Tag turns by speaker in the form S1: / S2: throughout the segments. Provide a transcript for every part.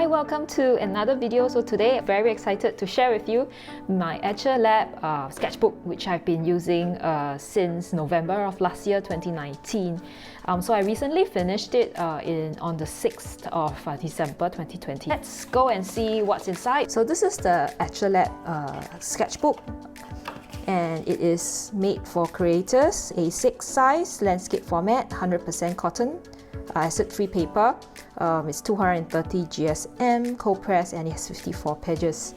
S1: Hi, welcome to another video. So today I'm very excited to share with you my Etchr Lab sketchbook, which I've been using since November of last year, 2019. So I recently finished it on the 6th of December 2020. Let's go and see what's inside. So this is the Etchr Lab sketchbook, and it is made for creators, A6 size, landscape format, 100% cotton, acid-free paper. It's 230 GSM, cold press, and it has 54 pages.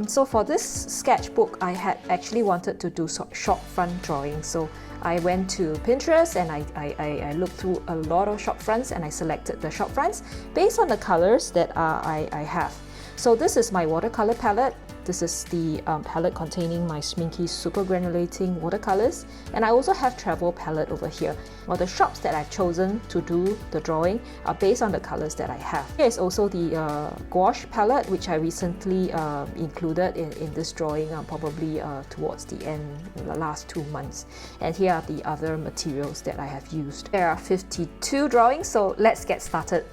S1: So for this sketchbook, I had actually wanted to do shopfront drawing. So I went to Pinterest and I looked through a lot of shopfronts and I selected the shopfronts based on the colors that I have. So this is my watercolor palette. This is the palette containing my Sminky super granulating watercolors, and I also have travel palette over here. Well, the shops that I've chosen to do the drawing are based on the colors that I have. Here is also the gouache palette, which I recently included in this drawing, probably towards the end, the last 2 months. And here are the other materials that I have used. There are 52 drawings, so let's get started.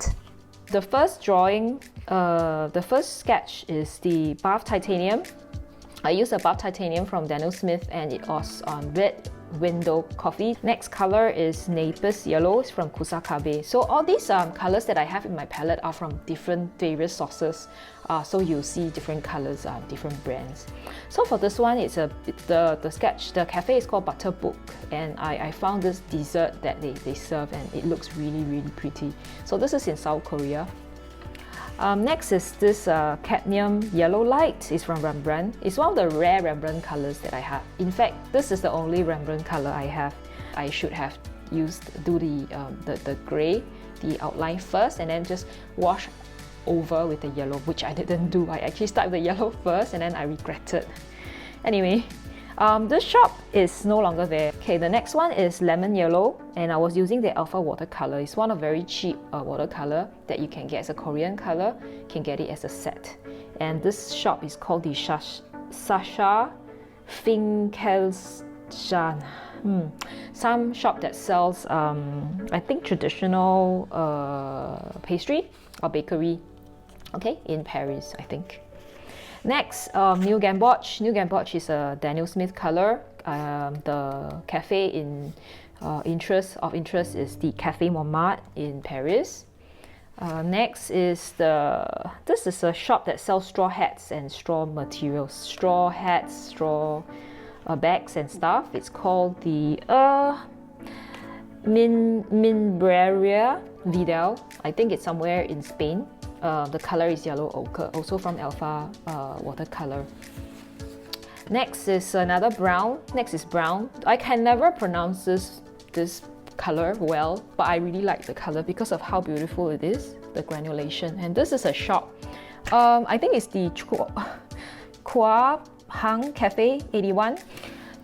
S1: The first drawing, the first sketch is the buff titanium. I used a buff titanium from Daniel Smith and it was on red window coffee. Next color is Naples yellow from Kusakabe. So all these colors that I have in my palette are from various sources. So you'll see different colors, different brands. So for this one, it's the cafe is called Butterbook, and I found this dessert that they serve and it looks really pretty. So this is in South Korea. Next is this cadmium yellow light. It's from Rembrandt. It's one of the rare Rembrandt colors that I have. In fact, this is the only Rembrandt color I have. I should have do the grey, the outline first, and then just wash over with the yellow, which I didn't do. I actually started with the yellow first and then I regretted. Anyway, this shop is no longer there. Okay, the next one is lemon yellow, and I was using the Alpha watercolor. It's one of very cheap watercolor that you can get as a Korean color. You can get it as a set. And this shop is called the Sasha Finkelstein. Some shop that sells, I think, traditional pastry or bakery. Okay, in Paris, I think. Next, New Gamboge. New Gamboge is a Daniel Smith color. The cafe of interest is the Café Montmartre in Paris. Next is this is a shop that sells straw hats and straw materials, straw hats, straw bags and stuff. It's called the Minbreria Vidal. I think it's somewhere in Spain. The color is yellow ochre, also from Alpha watercolor. Next is another brown. Next is brown. I can never pronounce this color well, but I really like the color because of how beautiful it is, the granulation. And this is a shop. I think it's the Kwa Hang Cafe 81.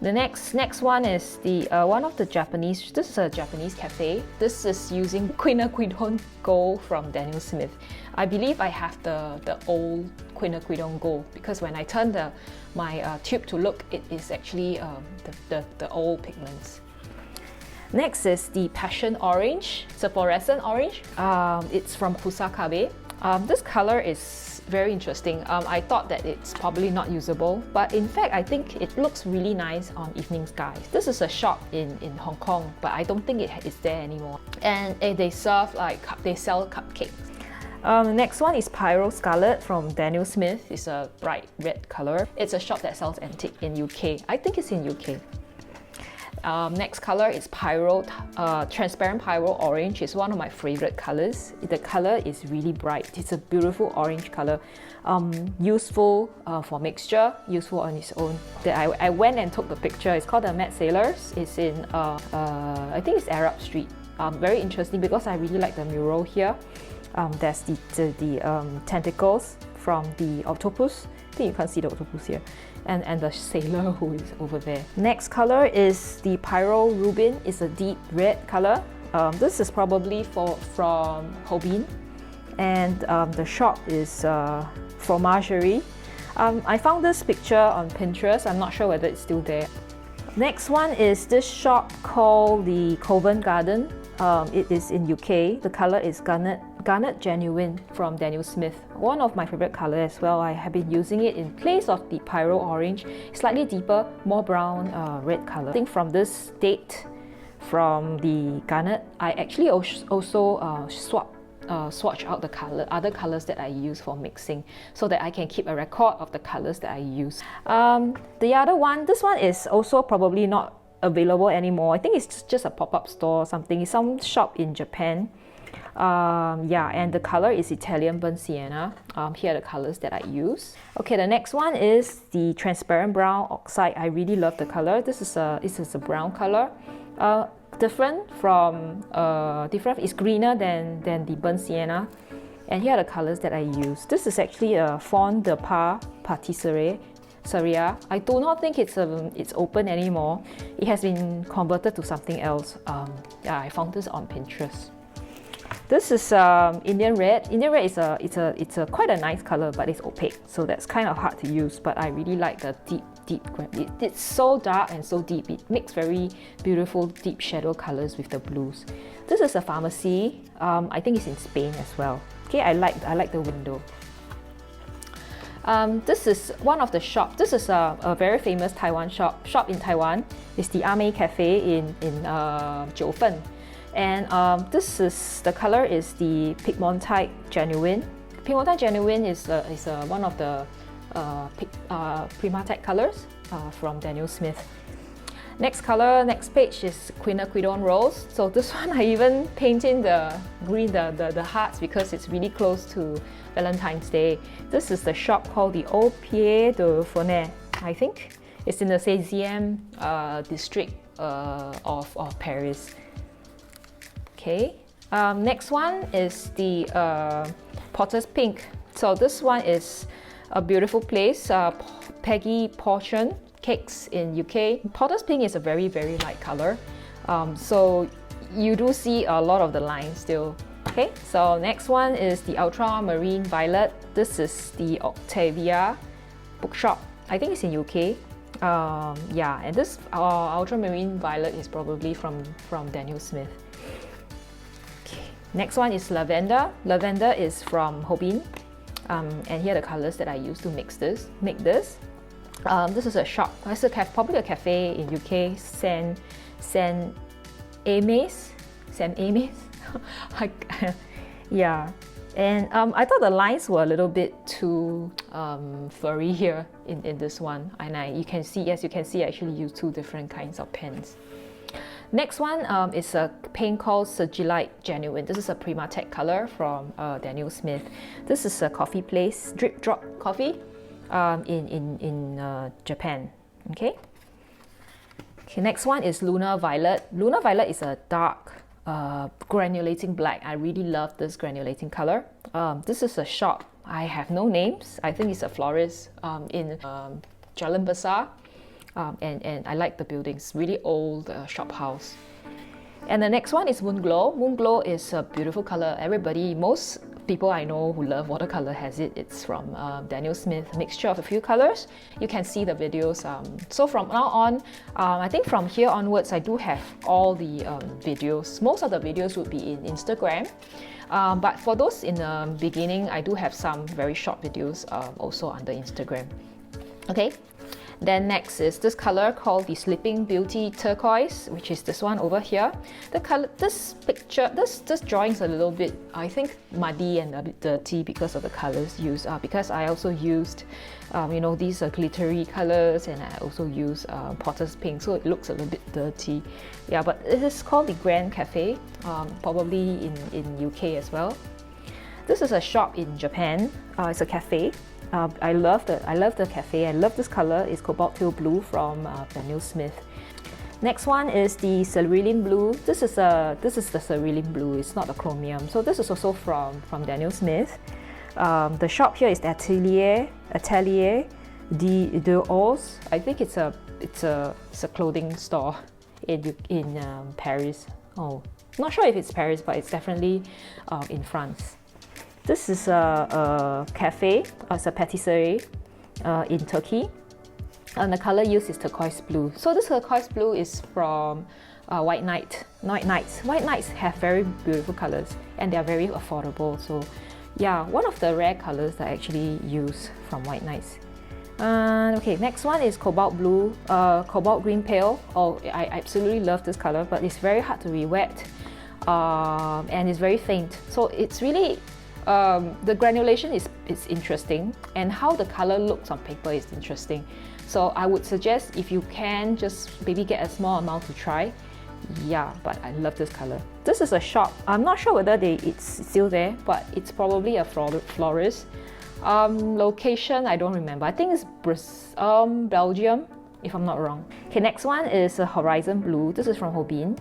S1: The next one is the one of the Japanese. This is a Japanese cafe. This is using quinacridone gold from Daniel Smith. I believe I have the old quinacridone gold because when I turn my tube to look, it is actually the old pigments. Next is the passion orange. It's a fluorescent orange. It's from Kusakabe. This color is very interesting. I thought that it's probably not usable, but in fact I think it looks really nice on evening skies. This is a shop in Hong Kong, but I don't think it's there anymore. And they sell cupcakes. The next one is Pyro Scarlet from Daniel Smith. It's a bright red color. It's a shop that sells antique in UK. I think it's in UK. Next color is transparent pyro orange. It's one of my favorite colors. The color is really bright. It's a beautiful orange color. Useful for mixture, useful on its own. I went and took the picture. It's called the Mad Sailors. It's in, I think it's Arab Street. Very interesting because I really like the mural here. There's the tentacles from the octopus. I think you can't see the octopus here. And the sailor who is over there. Next color is the Pyro Rubin. It's a deep red color. This is probably from Hobin. And the shop is Fromagerie. I found this picture on Pinterest. I'm not sure whether it's still there. Next one is this shop called the Covent Garden. It is in UK. The color is Garnet Genuine from Daniel Smith. One of my favorite colors as well. I have been using it in place of the Pyro Orange. Slightly deeper, more brown red color. I think from this date, from the Garnet, I actually also swatch out the other colors that I use for mixing, so that I can keep a record of the colors that I use. The other one, this one is also probably not available anymore. I think it's just a pop-up store or something. It's some shop in Japan. Yeah, and the color is Italian Burnt Sienna. Here are the colors that I use. Okay, the next one is the Transparent Brown Oxide. I really love the color. This is a brown color. Different, it's greener than the Burnt Sienna. And here are the colors that I use. This is actually a Fond de Pas Patisserie. I do not think it's open anymore. It has been converted to something else. Yeah, I found this on Pinterest. This is Indian Red. Indian Red is quite a nice color, but it's opaque, so that's kind of hard to use. But I really like the deep. It's so dark and so deep. It makes very beautiful deep shadow colors with the blues. This is a Pharmacy. I think it's in Spain as well. Okay, I like the window. This is one of the shops. This is a very famous Taiwan shop in Taiwan. It's the Ame Cafe in Jiufen. And the color is the Pigmentite Genuine. Pigmentite Genuine is one of the Primatite colors from Daniel Smith. Next page is Quinacridone Rose. So this one I even paint in the green, the hearts, because it's really close to Valentine's Day. This is the shop called the Au Pied de Fenêtre, I think. It's in the 16e district of Paris. Okay. Next one is the Potter's Pink. So this one is a beautiful place, Peggy Portion Cakes in UK. Potter's Pink is a very, very light color. So you do see a lot of the lines still. Okay, so next one is the Ultramarine Violet. This is the Octavia bookshop. I think it's in UK. Yeah, and this Ultramarine Violet is probably from Daniel Smith. Okay. Next one is Lavender. Lavender is from Hobin. And here are the colors that I use to make this. This is a shop. It's probably a cafe in UK. Saint Ames. Yeah. And I thought the lines were a little bit too furry here in this one. And you can see, I actually use two different kinds of pens. Next one is a paint called Sigillite Genuine. This is a Primatech color from Daniel Smith. This is a coffee place, Drip Drop Coffee in Japan. Okay. Next one is Lunar Violet. Lunar Violet is a dark granulating black. I really love this granulating color. This is a shop. I have no names. I think it's a florist in Jalan Besar. And I like the buildings, really old shop house. And the next one is Moonglow. Moonglow is a beautiful color. Most people I know who love watercolor has it. It's from Daniel Smith, a mixture of a few colors. You can see the videos. So from now on, I think from here onwards, I do have all the videos. Most of the videos would be in Instagram. But for those in the beginning, I do have some very short videos also under Instagram. Okay. Then next is this color called the Sleeping Beauty Turquoise, which is this one over here. The color, this drawing is a little bit, I think, muddy and a bit dirty because of the colors used. Because I also used, these glittery colors, and I also use Potter's Pink, so it looks a little bit dirty. Yeah, but it is called the Grand Cafe, probably in UK as well. This is a shop in Japan. It's a cafe. I love the cafe. I love this color. It's Cobalt Teal Blue from Daniel Smith. Next one is the Cerulean Blue. This is the Cerulean Blue. It's not the chromium. So this is also from Daniel Smith. The shop here is Atelier de Ors. I think it's a clothing store in Paris. Oh, not sure if it's Paris, but it's definitely in France. This is a cafe, it's a patisserie in Turkey, and the color used is turquoise blue. So this turquoise blue is from White Knight. White Knights have very beautiful colors and they are very affordable. So yeah, one of the rare colors that I actually use from White Knights. Okay, next one is Cobalt Blue, Cobalt Green Pale. Oh, I absolutely love this color, but it's very hard to re-wet and it's very faint. So it's really, the granulation is interesting, and how the color looks on paper is interesting. So I would suggest, if you can, just maybe get a small amount to try. Yeah, but I love this color. This is a shop. I'm not sure whether it's still there, but it's probably a florist. Location, I don't remember. I think it's Belgium, if I'm not wrong. Okay, next one is a Horizon Blue. This is from Hobin,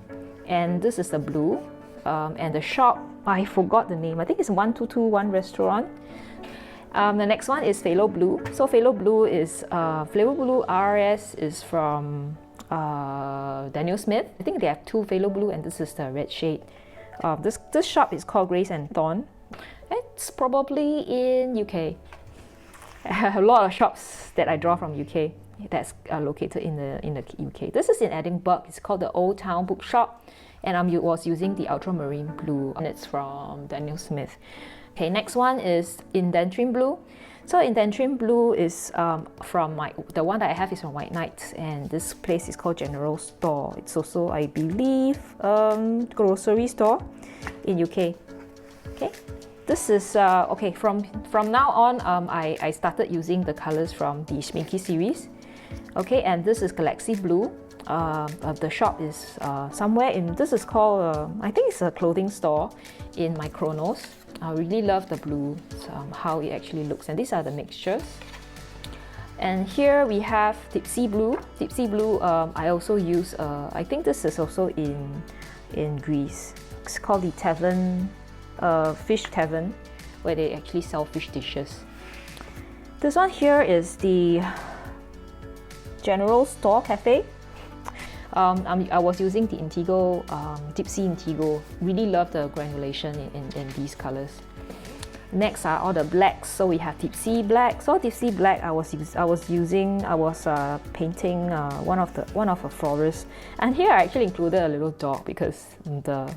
S1: and this is the blue. And the shop, I forgot the name. I think it's 1221 Restaurant. The next one is Phthalo Blue. So Phthalo Blue is Phthalo Blue RS is from Daniel Smith. I think they have two Phthalo Blue, and this is the red shade. This shop is called Grace and Thorn. It's probably in UK. I have a lot of shops that I draw from UK that's located in the UK. This is in Edinburgh. It's called the Old Town Bookshop, and I was using the Ultramarine Blue, and it's from Daniel Smith. Okay, next one is Indentrine Blue. So Indentrine Blue is from the one that I have is from White Knights, and this place is called General Store. It's also, I believe, grocery store in UK. Okay. This is, okay, from now on, I started using the colors from the Schminky series. Okay, and this is Galaxy Blue. The shop is somewhere in, this is called, I think it's a clothing store in my Chronos. I really love the blue, how it actually looks, and these are the mixtures. And here we have Tipsy Blue. Tipsy Blue, I also use, I think this is also in Greece. It's called the Tavern, Fish Tavern, where they actually sell fish dishes. This one here is the General Store Cafe. I was using the Intigo, Tipsy Intigo. Really love the granulation in these colors. Next are all the blacks. So we have Tipsy Black. So Tipsy Black, I was painting one of a florist, and here I actually included a little dog because the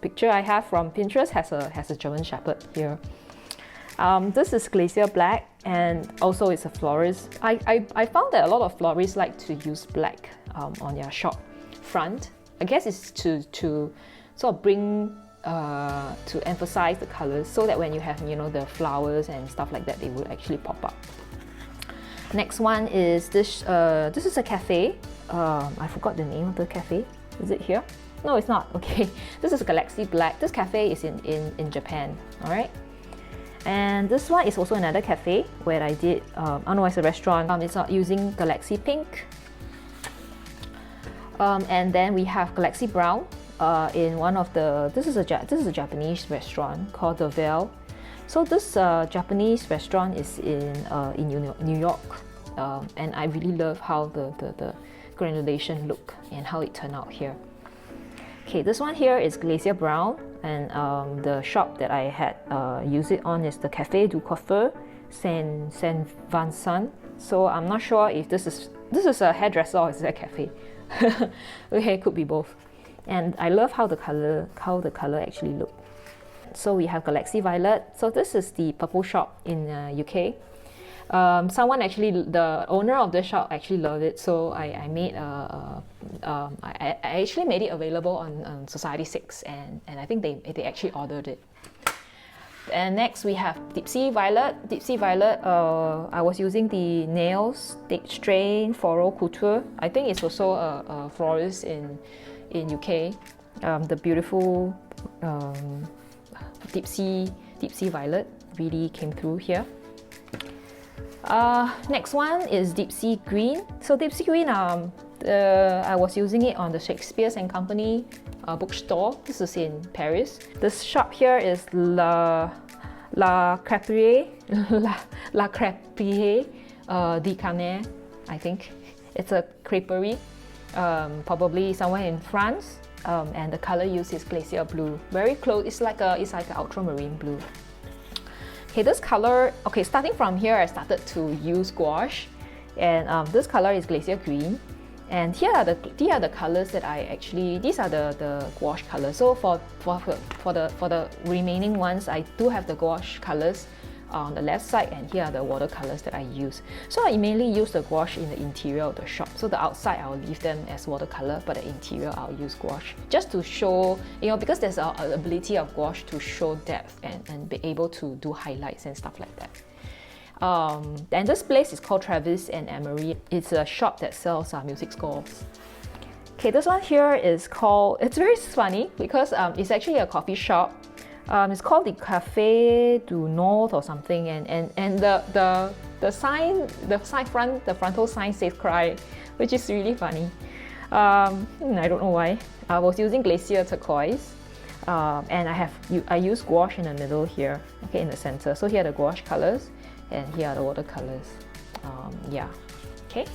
S1: picture I have from Pinterest has a German Shepherd here. This is Glacier Black, and also it's a florist. I found that a lot of florists like to use black on their shop front. I guess it's to sort of bring to emphasize the colors, so that when you have the flowers and stuff like that, they will actually pop up. Next one is this. This is a cafe. I forgot the name of the cafe. Is it here? No, it's not. Okay, this is Galaxy Black. This cafe is in Japan. All right. And this one is also another cafe where I did, oh no, it's a restaurant. It's not using Galaxy Pink. And then we have Galaxy Brown in one of the, this is a Japanese restaurant called The Veil. So this Japanese restaurant is in New York, and I really love how the granulation look and how it turned out here. Okay, this one here is Glacier Brown, and the shop that I had used it on is the Café du Coiffeur Saint Vincent. So I'm not sure if this is a hairdresser or is it a cafe. Okay, it could be both. And I love how the color actually look. So we have Galaxy Violet. So this is the purple shop in UK. Someone actually, the owner of the shop actually loved it, so I made I actually made it available on Society 6, and I think they actually ordered it. And next we have Tipsy Violet. Tipsy Violet, I was using the Nails Strain Floral Couture. I think it's also a florist in UK. The beautiful Tipsy Violet really came through here. Next one is Deep Sea Green. So Deep Sea Green, I was using it on the Shakespeare and Company bookstore. This is in Paris. This shop here is La Crêperie de Canet, I think. It's a creperie, probably somewhere in France. And the color used is Glacier Blue. Very close. It's like an ultramarine blue. Okay, this color, okay, starting from here, I started to use gouache, and this color is Glacier Green. And here are the colors that I actually, these are the gouache colors. So for the remaining ones, I do have the gouache colors on the left side, and here are the watercolors that I use. So I mainly use the gouache in the interior of the shop. So the outside I'll leave them as watercolor, but the interior I'll use gouache just to show, you know, because there's an ability of gouache to show depth and be able to do highlights and stuff like that. And this place is called Travis and Emery. It's a shop that sells music scores. Okay, this one here is called, it's very funny because it's actually a coffee shop. It's called the Cafe du Nord or something, and the frontal sign says cry, which is really funny. I don't know why. I was using Glacier turquoise, and I use gouache in the middle here, okay, in the center. So here are the gouache colors, and here are the watercolors. Yeah, okay.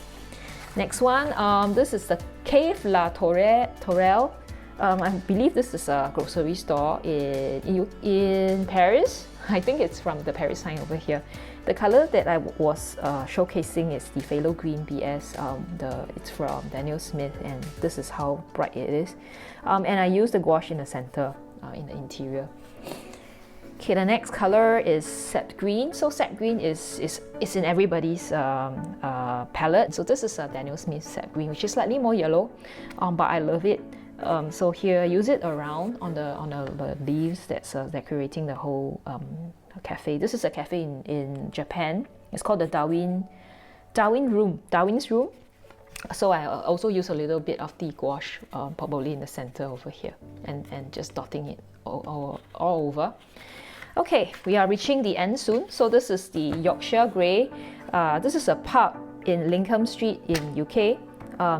S1: Next one, this is the Cave La Tourelle. I believe this is a grocery store in Paris. I think it's from the Paris sign over here. The color that I was showcasing is the Phthalo Green BS. It's from Daniel Smith, and this is how bright it is. And I use the gouache in the center, in the interior. Okay, the next color is Sap Green. So Sap Green is in everybody's palette. So this is a Daniel Smith Sap Green, which is slightly more yellow, but I love it. So here, use it around on the leaves that's decorating the whole cafe. This is a cafe in Japan. It's called the Darwin's Room. So I also use a little bit of the gouache, probably in the center over here, and just dotting it all over. Okay, we are reaching the end soon. So this is the Yorkshire Grey. This is a pub in Lincoln Street in UK.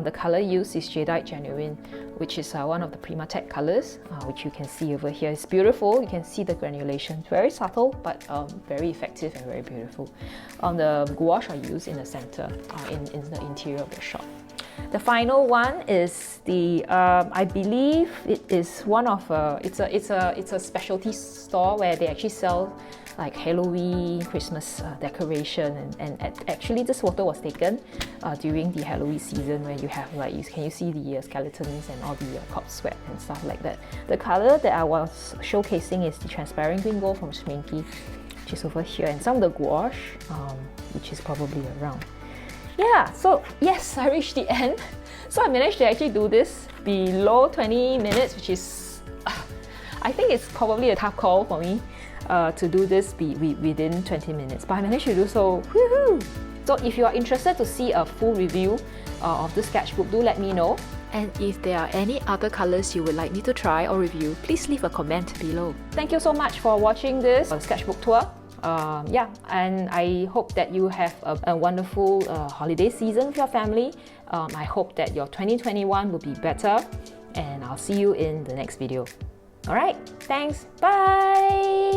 S1: The color used is Jadeite Genuine, which is one of the Primatech colors, which you can see over here. It's beautiful. You can see the granulation. Very subtle, but very effective and very beautiful. The gouache I use in the center, in the interior of the shop. The final one is the I believe it is one of it's a specialty store where they actually sell like Halloween, Christmas decoration, and actually this photo was taken during the Halloween season, where you have like, can you see the skeletons and all the corpse sweat and stuff like that. The color that I was showcasing is the transparent green gold from Sminky, which is over here, and some of the gouache, which is probably around. Yeah, so yes, I reached the end. So I managed to actually do this below 20 minutes, which is, I think it's probably a tough call for me to do this within 20 minutes, but I managed to do so. Woohoo! So if you are interested to see a full review of the sketchbook, do let me know. And if there are any other colors you would like me to try or review, please leave a comment below. Thank you so much for watching this sketchbook tour. Yeah, and I hope that you have a wonderful holiday season with your family. I hope that your 2021 will be better, and I'll see you in the next video. Alright, thanks, bye!